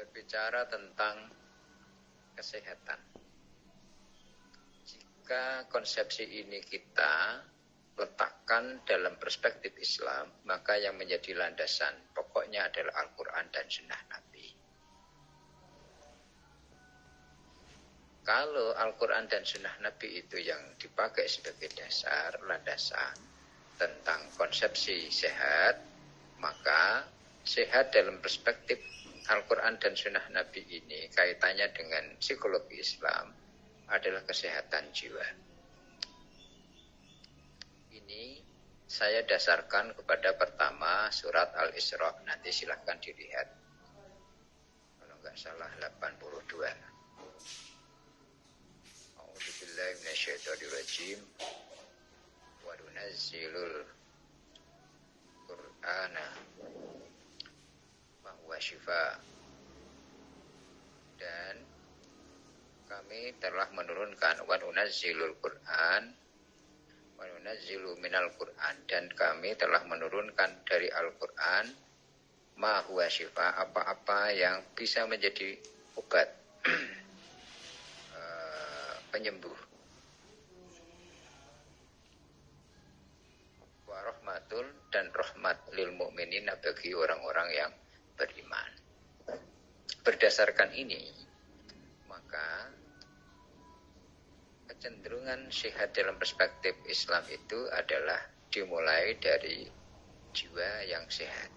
berbicara tentang kesehatan. Jika konsepsi ini kita letakkan dalam perspektif Islam, maka yang menjadi landasan pokoknya adalah Al-Quran dan Sunnah Nabi. Kalau Al-Quran dan Sunnah Nabi itu yang dipakai sebagai dasar, landasan tentang konsepsi sehat, maka sehat dalam perspektif Al-Quran dan Sunnah Nabi ini kaitannya dengan psikologi Islam adalah kesehatan jiwa. Ini saya dasarkan kepada pertama surat Al-Isra, nanti silahkan dilihat. Kalau nggak salah 82. A'udzubillahi minasyaitonirrajim. Wa nunazzilul Qur'ana ma huwa syifaa. Dan kami telah menurunkan wa nunazzilul Qur'an wa nunazzilu minal Qur'an, dan kami telah menurunkan dari Al-Qur'an ma huwa syifaa, apa-apa yang bisa menjadi obat penyembuh, wa rahmatul, dan rahmat lil mu'minina, bagi orang-orang yang beriman. Berdasarkan ini, maka kecenderungan sehat dalam perspektif Islam itu adalah dimulai dari jiwa yang sehat.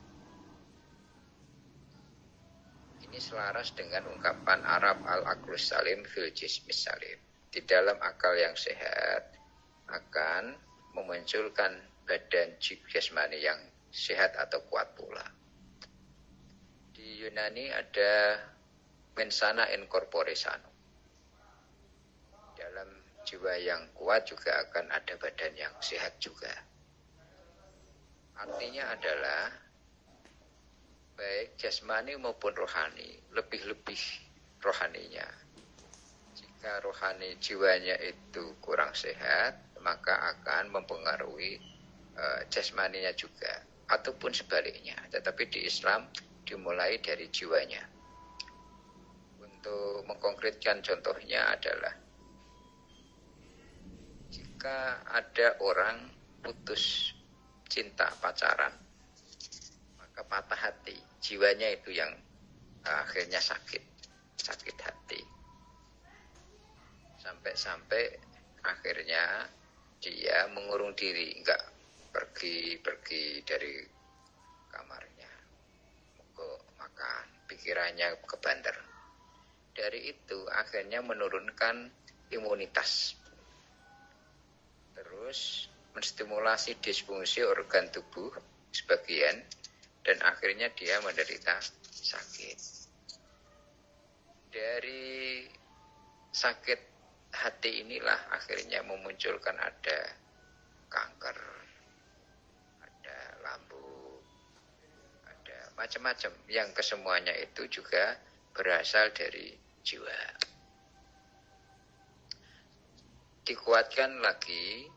Ini selaras dengan ungkapan Arab al-aqlus salim fil jismis salim. Di dalam akal yang sehat akan memunculkan badan jasmani yang sehat atau kuat pula. Di Yunani ada mensana in corpore sano. Dalam jiwa yang kuat juga akan ada badan yang sehat juga. Artinya adalah baik jasmani maupun rohani, lebih-lebih rohaninya. Jika rohani jiwanya itu kurang sehat, maka akan mempengaruhi jasmaninya juga, ataupun sebaliknya. Tetapi di Islam dimulai dari jiwanya. Untuk mengkonkretkan contohnya adalah jika ada orang putus cinta pacaran, maka patah hati, jiwanya itu yang akhirnya sakit hati. Sampai akhirnya dia mengurung diri, enggak pergi dari kamarnya, makan, pikirannya kebanter. Dari itu akhirnya menurunkan imunitas, terus menstimulasi disfungsi organ tubuh sebagian, dan akhirnya dia menderita sakit. Dari sakit hati inilah akhirnya memunculkan ada kanker, ada lambung, ada macam-macam yang kesemuanya itu juga berasal dari jiwa. Dikuatkan lagi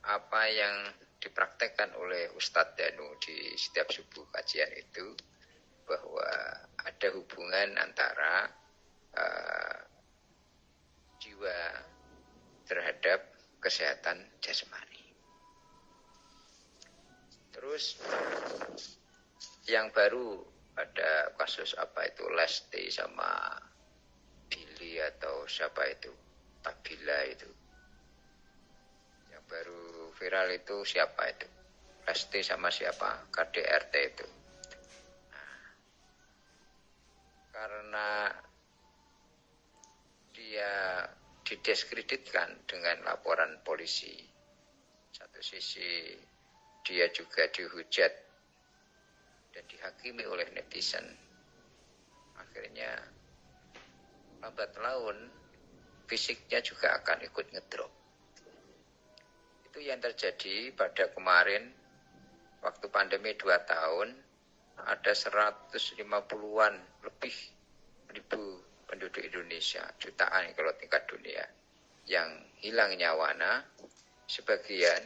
apa yang dipraktekkan oleh Ustadz Danu di setiap subuh kajian itu, bahwa ada hubungan antara jiwa terhadap kesehatan jasmani. Terus yang baru ada kasus apa itu Lesti sama Billy atau siapa itu Tabila itu, yang baru viral itu siapa itu, Lesti sama siapa, KDRT itu. Nah, karena dia didiskreditkan dengan laporan polisi, satu sisi dia juga dihujat dan dihakimi oleh netizen, akhirnya lambat laun fisiknya juga akan ikut ngedrop. Itu yang terjadi pada kemarin waktu pandemi 2 tahun, ada 150-an lebih ribu penduduk Indonesia, jutaan kalau tingkat dunia, yang hilang nyawana. Sebagian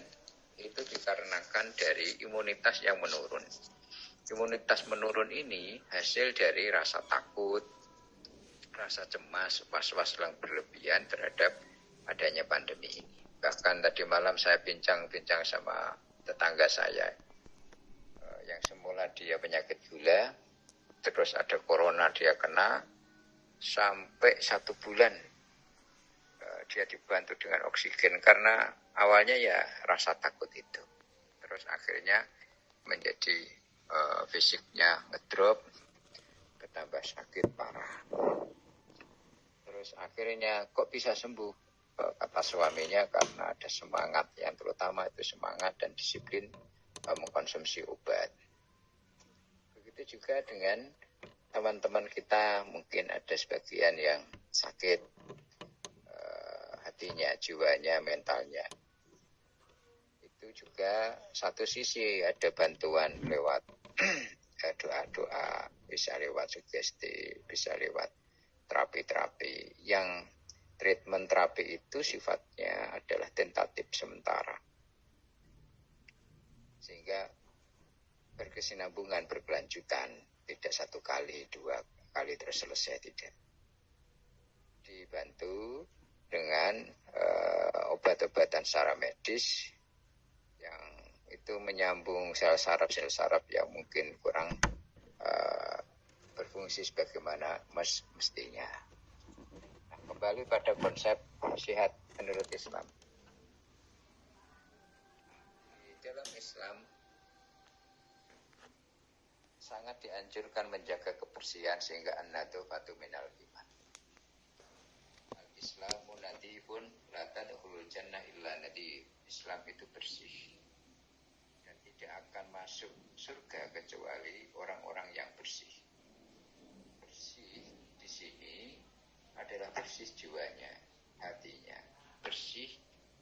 itu dikarenakan dari imunitas yang menurun. Imunitas menurun ini hasil dari rasa takut, rasa cemas, was-was yang berlebihan terhadap adanya pandemi ini. Bahkan tadi malam saya bincang-bincang sama tetangga saya yang semula dia penyakit gula, terus ada corona dia kena, sampai 1 bulan dia dibantu dengan oksigen karena awalnya ya rasa takut itu. Terus akhirnya menjadi fisiknya ngedrop, ketambah sakit parah. Terus akhirnya kok bisa sembuh? Kata suaminya karena ada semangat, yang terutama itu semangat dan disiplin mengkonsumsi obat. Begitu juga dengan teman-teman kita, mungkin ada sebagian yang sakit hatinya, jiwanya, mentalnya. Itu juga satu sisi ada bantuan lewat doa-doa, bisa lewat sugesti, bisa lewat terapi-terapi. Yang treatment terapi itu sifatnya adalah tentatif sementara. Sehingga berkesinambungan, berkelanjutan, tidak 1 kali, 2 kali terus selesai, tidak. Dibantu dengan obat-obatan secara medis yang itu menyambung sel saraf yang mungkin kurang berfungsi sebagaimana mestinya. Nah, kembali pada konsep sehat menurut Islam. Di dalam Islam sangat dianjurkan menjaga kebersihan sehingga an-nadhafatu minal iman. Al-Islamu nadhifun la tadkhulul jannah illa nadhif. Islam itu bersih dan tidak akan masuk surga kecuali orang-orang yang bersih. Bersih di sini adalah bersih jiwanya, hatinya, bersih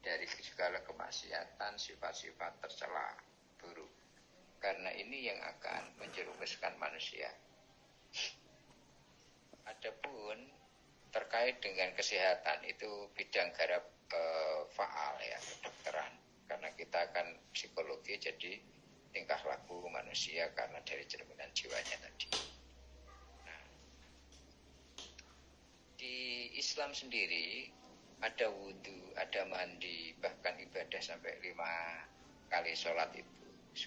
dari segala kemaksiatan, sifat-sifat tercela, buruk. Karena ini yang akan menjerumuskan manusia. Adapun terkait dengan kesehatan itu bidang garap faal ya, kedokteran. Karena kita kan psikologi, jadi tingkah laku manusia karena dari cerminan jiwanya tadi. Nah, di Islam sendiri ada wudhu, ada mandi, bahkan ibadah sampai 5 kali sholat itu.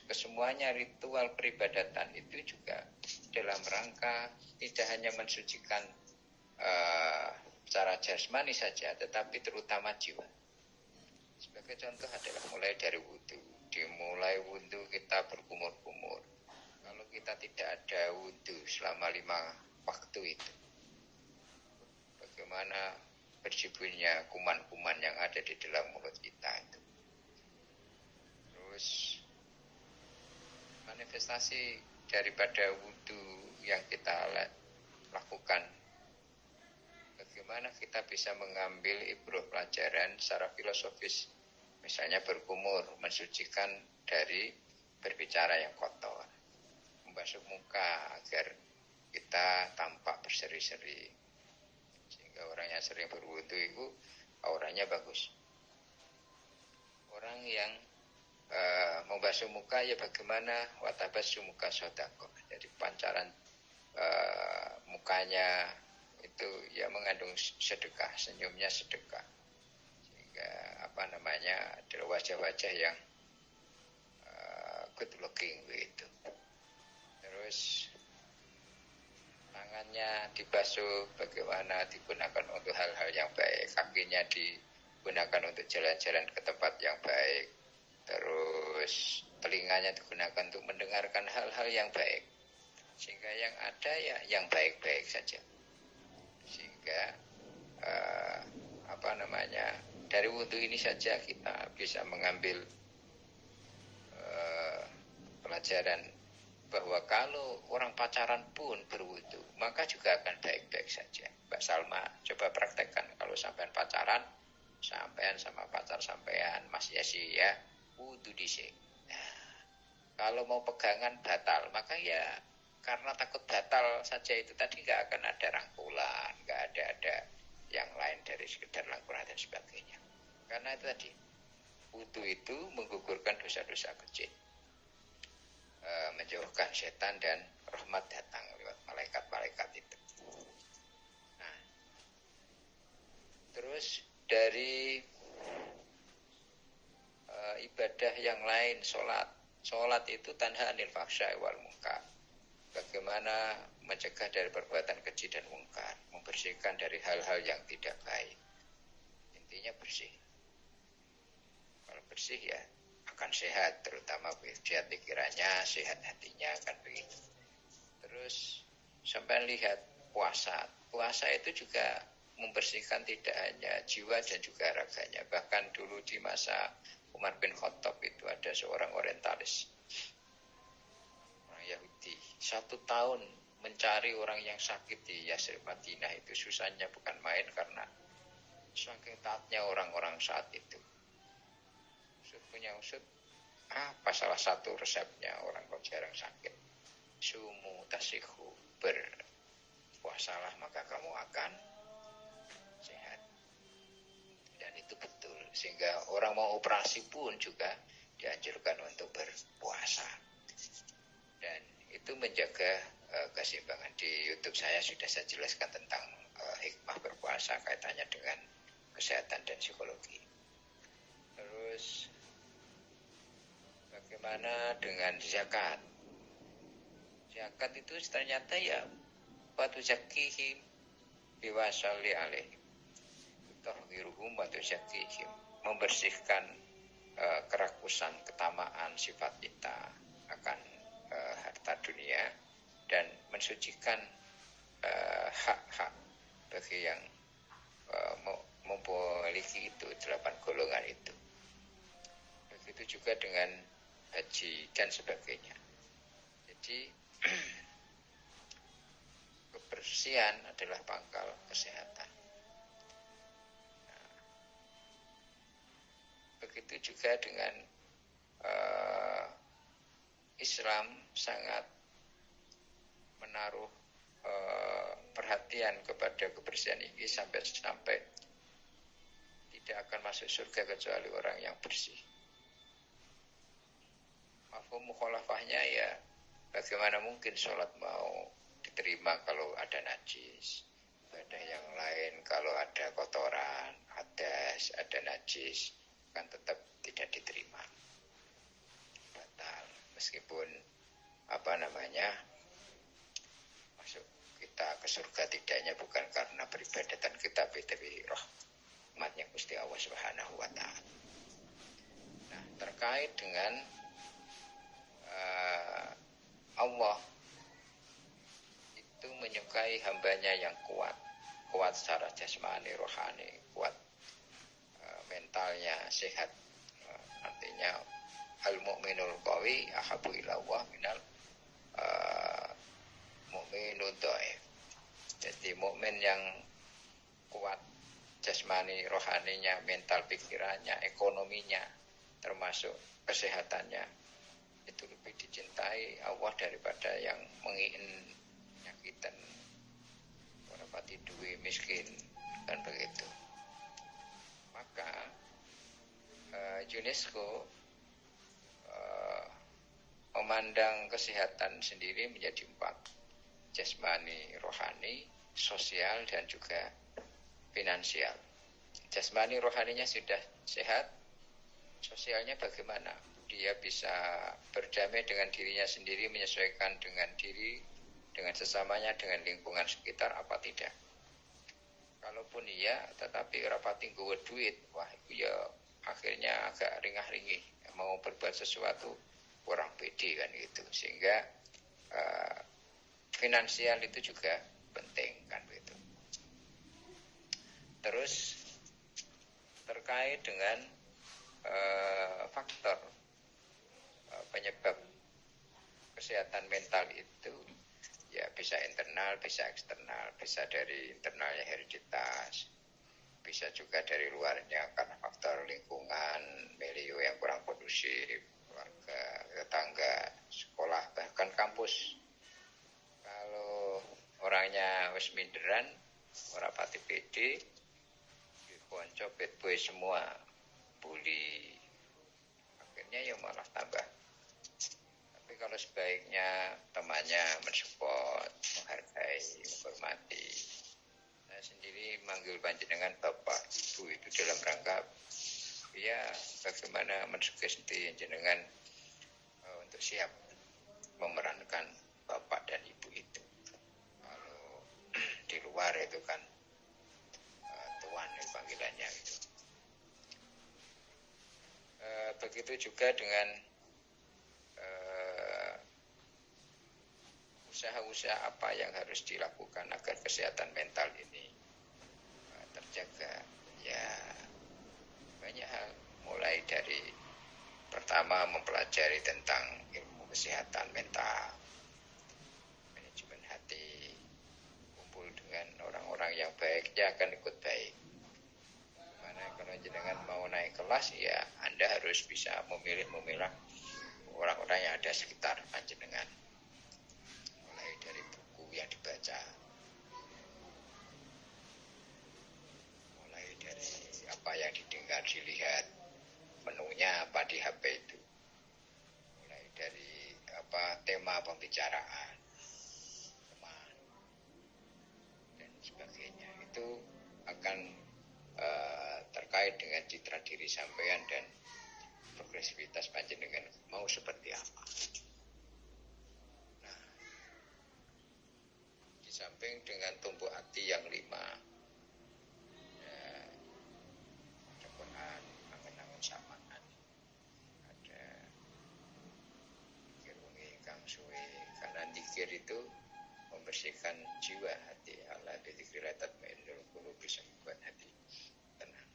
Kesemuanya ritual peribadatan itu juga dalam rangka tidak hanya mensucikan secara jasmani saja, tetapi terutama jiwa. Sebagai contoh adalah mulai dari wudhu. Dimulai wudhu kita berkumur-kumur. Kalau kita tidak ada wudhu selama 5 waktu itu, bagaimana bersibunnya kuman-kuman yang ada di dalam mulut kita itu. Terus manifestasi daripada wudhu yang kita lakukan, bagaimana kita bisa mengambil ibrah pelajaran secara filosofis, misalnya berkumur, mensucikan dari berbicara yang kotor, membasuh muka agar kita tampak berseri-seri, sehingga orang yang sering berwudu itu auranya bagus. Orang yang membasuh muka ya bagaimana watabassu muka sodako, jadi pancaran mukanya itu ya mengandung sedekah, senyumnya sedekah, sehingga adalah wajah-wajah yang good looking begitu. Terus tangannya dibasuh bagaimana digunakan untuk hal-hal yang baik, kakinya digunakan untuk jalan-jalan ke tempat yang baik, terus telinganya digunakan untuk mendengarkan hal-hal yang baik, sehingga yang ada ya yang baik-baik saja. Sehingga dari wudhu ini saja kita bisa mengambil pelajaran bahwa kalau orang pacaran pun berwudhu maka juga akan baik-baik saja. Mbak Salma, coba praktekkan kalau sampean pacaran, sampean sama pacar sampean Mas Yesi ya, wudhu dhisik. Nah, kalau mau pegangan batal, maka ya karena takut batal saja itu tadi nggak akan ada rangkulan, nggak ada yang lain dari sekedar rangkulan dan sebagainya. Karena itu tadi, wudhu itu menggugurkan dosa-dosa kecil, menjauhkan setan dan rahmat datang lewat malaikat-malaikat itu. Nah, ibadah yang lain, sholat itu tanha anil fahsya'i wal munkar. Bagaimana mencegah dari perbuatan keji dan mungkar, membersihkan dari hal-hal yang tidak baik. Intinya bersih. Kalau bersih ya akan sehat, terutama sehat pikirannya, sehat hatinya, kan begitu. Terus sampai lihat puasa. Puasa itu juga membersihkan tidak hanya jiwa dan juga raganya. Bahkan dulu di masa Umar bin Khattab itu ada seorang orientalis, orang Yahudi, 1 tahun mencari orang yang sakit di Yasrib Madinah itu susahnya bukan main karena saking taatnya orang-orang saat itu. Punya usut, apa salah satu resepnya orang kok jarang sakit? Sumu tasihu, berpuasalah maka kamu akan sehat. Dan itu betul, sehingga orang mau operasi pun juga dianjurkan untuk berpuasa. Dan itu menjaga keseimbangan. Di YouTube saya sudah saya jelaskan tentang hikmah berpuasa kaitannya dengan kesehatan dan psikologi. Terus bagaimana dengan zakat? Zakat itu ternyata ya watuzakihim biwasalli alaihim tahhiruhum watuzakihim, membersihkan kerakusan, ketamaan sifat kita akan harta dunia dan mensucikan hak-hak bagi yang memiliki itu 8 golongan itu. Begitu juga dengan haji dan sebagainya. Jadi kebersihan adalah pangkal kesehatan. Nah, begitu juga dengan Islam sangat menaruh perhatian kepada kebersihan ini sampai tidak akan masuk surga kecuali orang yang bersih. Mafhum mukhalafahnya ya bagaimana mungkin sholat mau diterima kalau ada najis, ibadah yang lain kalau ada kotoran, hadas, ada najis kan tetap tidak diterima, batal. Meskipun masuk kita ke surga tidaknya bukan karena peribadatan kita, tapi rahmatnya Gusti Allah Subhanahu wa Ta'ala. Nah, terkait dengan Allah itu menyukai hambanya yang kuat secara jasmani, rohani, kuat mentalnya sehat. Artinya al-mu'minul qawi ahabu ila Allah minal mu'minul dhaif. Jadi mukmin yang kuat jasmani, rohaninya, mental pikirannya, ekonominya, termasuk kesehatannya, itu lebih dicintai Allah daripada yang mengiin nyakitan orang pati duwe miskin, kan begitu. Maka UNESCO memandang kesehatan sendiri menjadi 4, jasmani, rohani, sosial, dan juga finansial. Jasmani rohaninya sudah sehat, sosialnya bagaimana? Dia bisa berdamai dengan dirinya sendiri, menyesuaikan dengan diri, dengan sesamanya, dengan lingkungan sekitar, apa tidak? Kalaupun iya, tetapi rapati nggawa duit, wah itu ya akhirnya agak ringah-ringih, mau berbuat sesuatu kurang pede kan gitu. Sehingga finansial itu juga penting kan begitu. Terus terkait dengan faktor penyebab kesehatan mental itu ya bisa internal, bisa eksternal, bisa dari internalnya hereditas, bisa juga dari luarnya karena faktor lingkungan, milieu yang kurang kondusif, keluarga, tetangga, sekolah, bahkan kampus. Kalau orangnya wis minderan, ora pati pede, konco bad boy semua, bully, akhirnya ya malah tambah. Tapi kalau sebaiknya temannya mensupport, menghargai, menghormati. Saya sendiri manggil panjenengan bapak ibu itu dalam rangka ya bagaimana mensugesti jenengan untuk siap memerankan bapak dan ibu itu. Kalau di luar itu kan tuan panggilannya itu. Begitu juga dengan usaha-usaha apa yang harus dilakukan agar kesehatan mental ini terjaga. Ya banyak hal, mulai dari pertama mempelajari tentang ilmu kesehatan mental, manajemen hati, kumpul dengan orang-orang yang baik, dia akan ikut baik. Mana kalau jenengan mau naik kelas, ya Anda harus bisa memilah orang-orang yang ada sekitar panjenengan, mulai dari buku yang dibaca, mulai dari apa yang didengar, dilihat, menunya apa di HP itu, mulai dari apa tema pembicaraan, teman, dan sebagainya. Itu akan terkait dengan citra diri sampean dan progresivitas panjenengan mau seperti apa. Nah, di samping dengan tumpuk hati yang 5, ada Quran, angen-angen samaan, ada zikir wengi kang suwe, karena zikir itu membersihkan jiwa hati. Allah bidzikrillah tatmainnul qulub, bisa membuat hati tenang.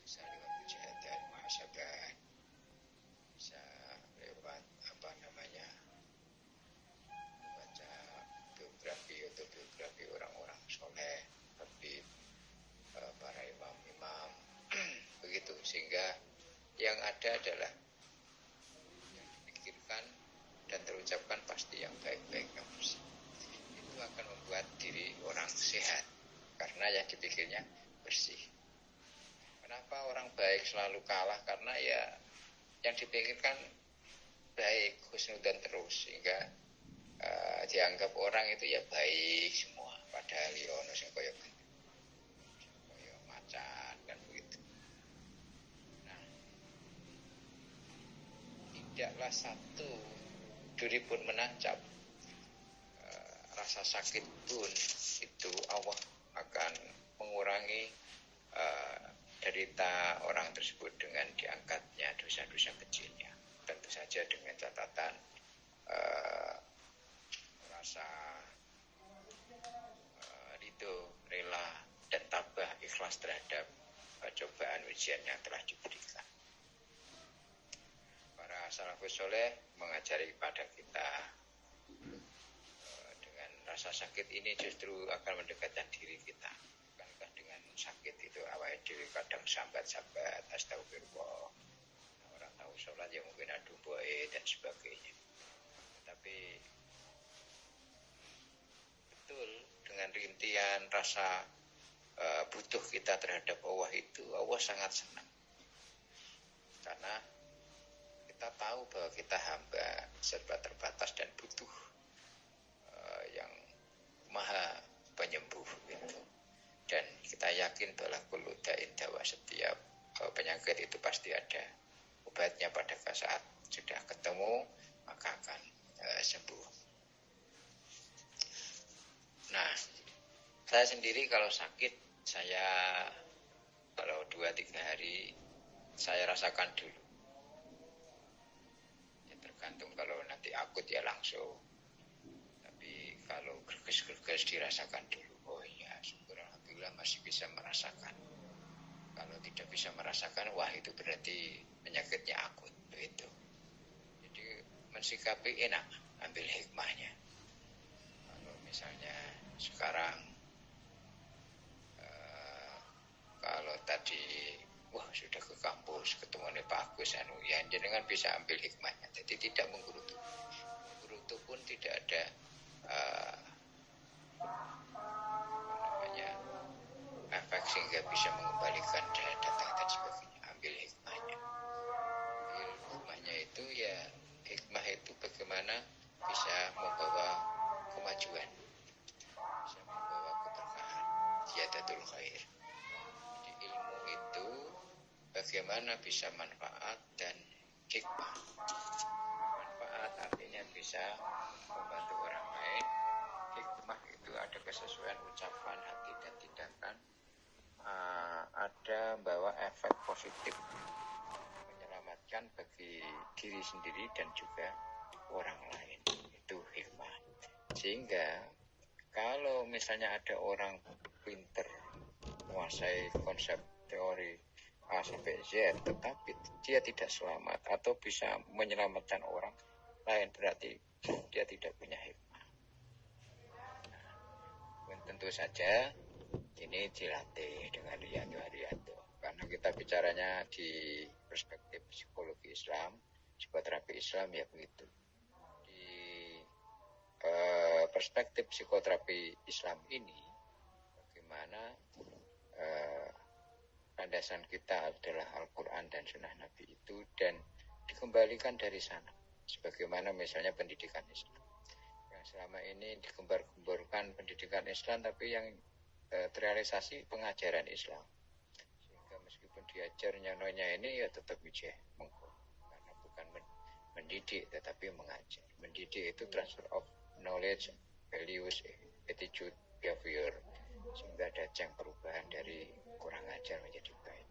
Bisa lewat mujahadah, muhasabah, bisa lewat baca biografi orang-orang soleh, habib, para imam-imam, begitu, sehingga yang ada adalah yang dipikirkan dan terucapkan pasti yang baik-baik, yang bersih. Itu akan membuat diri orang sehat karena yang dipikirnya bersih. Kenapa orang baik selalu kalah? Karena ya yang dipikirkan baik, husnudzon terus, sehingga dianggap orang itu ya baik semua, padahal ya ono sing koyo macan kan begitu. Nah, tidaklah satu duri pun menancap, rasa sakit pun itu Allah akan mengurangi derita orang tersebut dengan diangkatnya dosa-dosa kecilnya. Tentu saja dengan catatan rasa ridho, rela, dan tabah ikhlas terhadap cobaan ujian yang telah diberikan. Para salafus soleh mengajari kepada kita dengan rasa sakit ini justru akan mendekatkan diri kita. Bukankah dengan sakit itu awalnya diri kadang sambat-sambat astagfirullah, orang tahu sholat ya mungkin adu boe dan sebagainya. Tapi betul dengan rintihan rasa butuh kita terhadap Allah itu, Allah sangat senang. Karena kita tahu bahwa kita hamba serba terbatas dan butuh yang maha penyembuh gitu. Dan kita yakin bahwa kullu da'in dawa, setiap penyakit itu pasti ada obatnya pada saat sudah ketemu maka akan sembuh. Nah, saya sendiri kalau sakit, saya kalau 2-3 hari saya rasakan dulu. Ya tergantung, kalau nanti akut ya langsung. Tapi kalau gerges-gerges dirasakan dulu. Oh iya, syukur alhamdulillah masih bisa merasakan. Kalau tidak bisa merasakan, wah itu berarti penyakitnya akut. Begitu. Jadi mensikapi enak, ambil hikmahnya. Kalau misalnya sekarang kalau tadi wah sudah ke kampus ketemu nih Pak Agus ya jenengan bisa ambil hikmahnya. Jadi tidak menggerutu pun tidak ada efek sehingga bisa mengembalikan daya datang dan sebagainya. Ambil hikmahnya. Hikmahnya itu ya, hikmah itu bagaimana bisa membawa kemajuan, bisa membawa keberkahan, ziyadatul khair. Jadi ilmu itu bagaimana bisa manfaat dan hikmah. Manfaat artinya bisa membantu orang lain. Hikmah itu ada kesesuaian ucapan, hati, dan tindakan. Ada membawa efek positif, menyelamatkan bagi diri sendiri dan juga orang lain. Itu hikmah. Sehingga kalau misalnya ada orang pinter menguasai konsep teori A sampai Z, tetapi dia tidak selamat atau bisa menyelamatkan orang lain, berarti dia tidak punya hikmah. Nah, tentu saja ini dilatih dengan riyadhah, karena kita bicaranya di perspektif psikologi Islam, psikoterapi Islam ya begitu. Di perspektif psikoterapi Islam ini, bagaimana landasan kita adalah Al-Quran dan Sunnah Nabi itu, dan dikembalikan dari sana. Sebagaimana misalnya pendidikan Islam, yang selama ini digembar-gemborkan pendidikan Islam, tapi yang terrealisasi pengajaran Islam. Sehingga meskipun diajar nyononya ini ya tetap bijak mengko, karena bukan mendidik tetapi mengajar. Mendidik itu transfer of knowledge, values, attitude, behavior, sehingga ada ajang perubahan dari kurang ajar menjadi baik.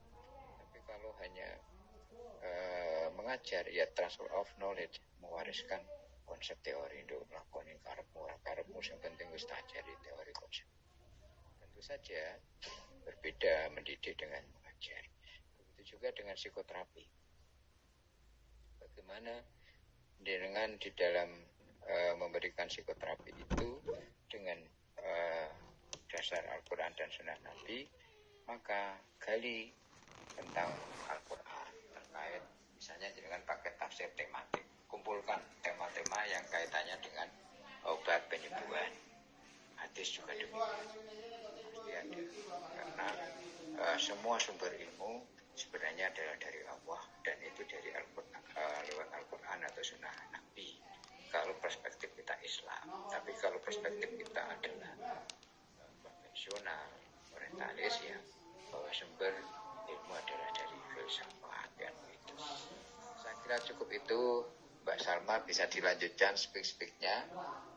Tapi kalau hanya mengajar, ya transfer of knowledge, mewariskan konsep teori untuk melakukan karepmu yang penting wis tajari teori konsep. Tentu saja berbeda mendidik dengan mengajar. Begitu juga dengan psikoterapi. Bagaimana dengan di dalam memberikan psikoterapi itu dengan dasar Al-Quran dan Sunnah Nabi, maka gali tentang Al-Quran terkait misalnya dengan paket tafsir tematik, kumpulkan tema-tema yang kaitannya dengan obat penyembuhan. Hadis juga demikian, pasti ada, karena semua sumber ilmu sebenarnya adalah dari Allah, dan itu dari Al-Quran, lewat Al-Quran atau Sunnah Nabi kalau perspektif kita Islam. Tapi kalau perspektif kita adalah konvensional, orientalis, ya bahwa sumber ilmu adalah dari filsafat, kan itu. Saya kira cukup itu, Mbak Salma, bisa dilanjutkan speak-speaknya.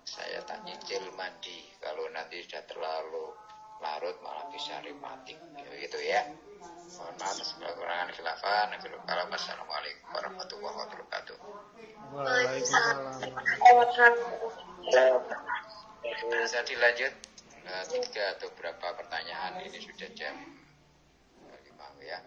Saya tak nyicil mandi, kalau nanti sudah terlalu larut malah bisa rematik gitu ya. Mohon maaf segala kekurangan, khilafan. Assalamualaikum warahmatullahi wabarakatuh. Bisa dilanjut 3 atau berapa pertanyaan, ini sudah jam 5 ya.